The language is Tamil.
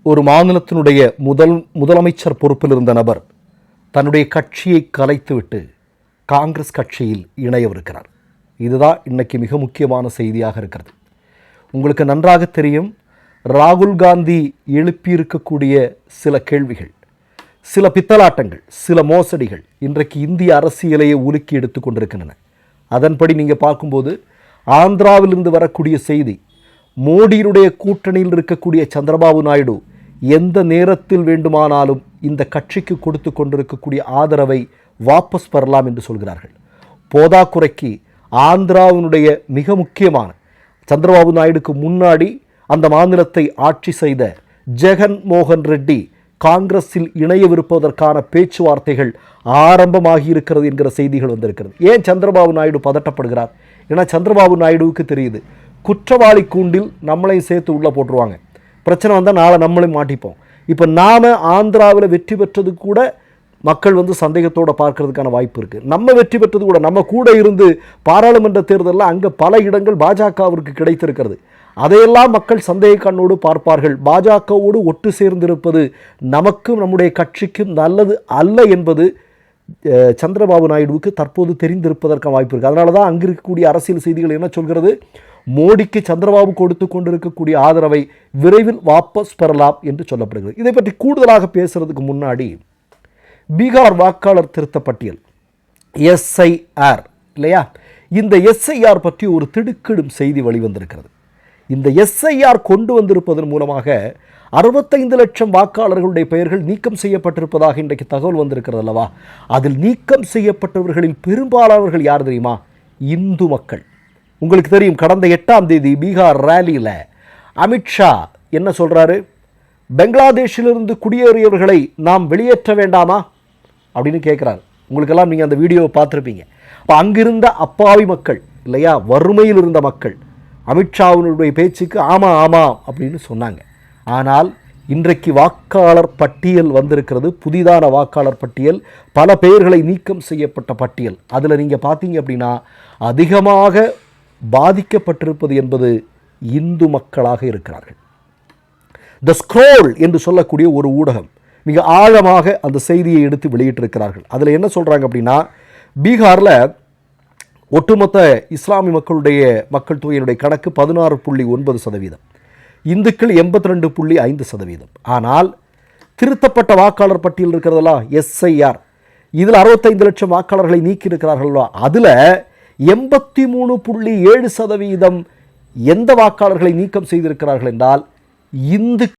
ஒரு மாநிலத்தினுடைய முதலமைச்சர் பொறுப்பில் இருந்த நபர் தன்னுடைய கட்சியை கலைத்துவிட்டு காங்கிரஸ் கட்சியில் இணையவிருக்கிறார். இதுதான் இன்னைக்கு மிக முக்கியமான செய்தியாக இருக்கிறது. உங்களுக்கு நன்றாக தெரியும், ராகுல் காந்தி எழுப்பியிருக்கக்கூடிய சில கேள்விகள், சில பித்தலாட்டங்கள், சில மோசடிகள் இன்றைக்கு இந்திய அரசியலையே உலுக்கி எடுத்து கொண்டிருக்கின்றன. அதன்படி நீங்கள் பார்க்கும்போது ஆந்திராவிலிருந்து வரக்கூடிய செய்தி, மோடியினுடைய கூட்டணியில் இருக்கக்கூடிய சந்திரபாபு நாயுடு எந்த நேரத்தில் வேண்டுமானாலும் இந்த கட்சிக்கு கொடுத்து கொண்டிருக்கக்கூடிய ஆதரவை வாபஸ் பெறலாம் என்று சொல்கிறார்கள். போதாக்குறைக்கு ஆந்திராவினுடைய மிக முக்கியமான, சந்திரபாபு நாயுடுக்கு முன்னாடி அந்த மாநிலத்தை ஆட்சி செய்த ஜெகன் மோகன் ரெட்டி காங்கிரஸில் இணையவிருப்பதற்கான பேச்சுவார்த்தைகள் ஆரம்பமாகி இருக்கிறது என்கிற செய்திகள் வந்திருக்கிறது. ஏன் சந்திரபாபு நாயுடு பதட்டப்படுகிறார்? ஏன்னா சந்திரபாபு நாயுடுவுக்கு தெரியுது, குற்றவாளி கூண்டில் நம்மளையும் சேர்த்து உள்ளே போட்டுருவாங்க, பிரச்சனை வந்தால் நாளை நம்மளையும் மாட்டிப்போம். இப்போ நாம் ஆந்திராவில் வெற்றி பெற்றது கூட மக்கள் சந்தேகத்தோடு பார்க்கறதுக்கான வாய்ப்பு இருக்குது. நம்ம வெற்றி பெற்றது கூட, நம்ம கூட இருந்து பாராளுமன்ற தேர்தலில் அங்கே பல இடங்கள் பாஜகவிற்கு கிடைத்திருக்கிறது. அதையெல்லாம் மக்கள் சந்தேக கண்ணோடு பார்ப்பார்கள். பாஜகவோடு ஒட்டு சேர்ந்திருப்பது நமக்கும் நம்முடைய கட்சிக்கும் நல்லது அல்ல என்பது சந்திரபாபு நாயுடுவுக்கு தற்போது தெரிந்திருப்பதற்கான வாய்ப்பு இருக்குது. அதனால தான் அங்கே இருக்கக்கூடிய அரசியல் செய்திகள் என்ன சொல்கிறது, மோடிக்கு சந்திரபாபு கொடுத்து கொண்டிருக்கக்கூடிய ஆதரவை விரைவில் வாபஸ் பெறலாம் என்று சொல்லப்படுகிறது. இதை பற்றி கூடுதலாக பேசுறதுக்கு முன்னாடி, பீகார் வாக்காளர் திருத்த பட்டியல் SIR இல்லையா, இந்த SIR பற்றி ஒரு திடுக்கிடும் செய்தி வெளிவந்திருக்கிறது. இந்த SIR கொண்டு வந்திருப்பதன் மூலமாக 65 லட்சம் வாக்காளர்களுடைய பெயர்கள் நீக்கம் செய்யப்பட்டிருப்பதாக இன்றைக்கு தகவல் வந்திருக்கிறது அல்லவா. அதில் நீக்கம் செய்யப்பட்டவர்களில் பெரும்பாலானவர்கள் யார் தெரியுமா? இந்து மக்கள். உங்களுக்கு தெரியும், கடந்த 8ஆம் தேதி பீகார் ரேலியில் அமித்ஷா என்ன சொல்கிறாரு, பங்களாதேஷிலிருந்து குடியேறியவர்களை நாம் வெளியேற்ற வேண்டாமா அப்படின்னு கேட்குறாரு. உங்களுக்கெல்லாம் நீங்கள் அந்த வீடியோவை பார்த்துருப்பீங்க. அப்போ அங்கிருந்த அப்பாவி மக்கள் இல்லையா, வறுமையில் இருந்த மக்கள் அமித்ஷாவினுடைய பேச்சுக்கு ஆமாம் ஆமாம் அப்படின்னு சொன்னாங்க. ஆனால் இன்றைக்கு வாக்காளர் பட்டியல் வந்திருக்கிறது, புதிதான வாக்காளர் பட்டியல், பல பெயர்களை நீக்கம் செய்யப்பட்ட பட்டியல். அதில் நீங்கள் பார்த்தீங்க அப்படின்னா அதிகமாக பாதிக்கப்பட்டிருப்பது என்பது இந்து மக்களாக இருக்கிறார்கள். த ஸ்க்ரோல் என்று சொல்லக்கூடிய ஒரு ஊடகம் மிக ஆழமாக அந்த செய்தியை எடுத்து வெளியிட்டிருக்கிறார்கள். அதில் என்ன சொல்கிறாங்க அப்படின்னா, பீகாரில் ஒட்டுமொத்த இஸ்லாமிய மக்கள் தொகையினுடைய கணக்கு 16.9%, இந்துக்கள் 82.5%. ஆனால் திருத்தப்பட்ட வாக்காளர் பட்டியல் இருக்கிறதா SIR, இதில் 65 லட்சம் வாக்காளர்களை நீக்கி இருக்கிறார்களா, அதில் 83.7% எந்த வாக்காளர்களை நீக்கம் செய்திருக்கிறார்கள் என்றால் இந்து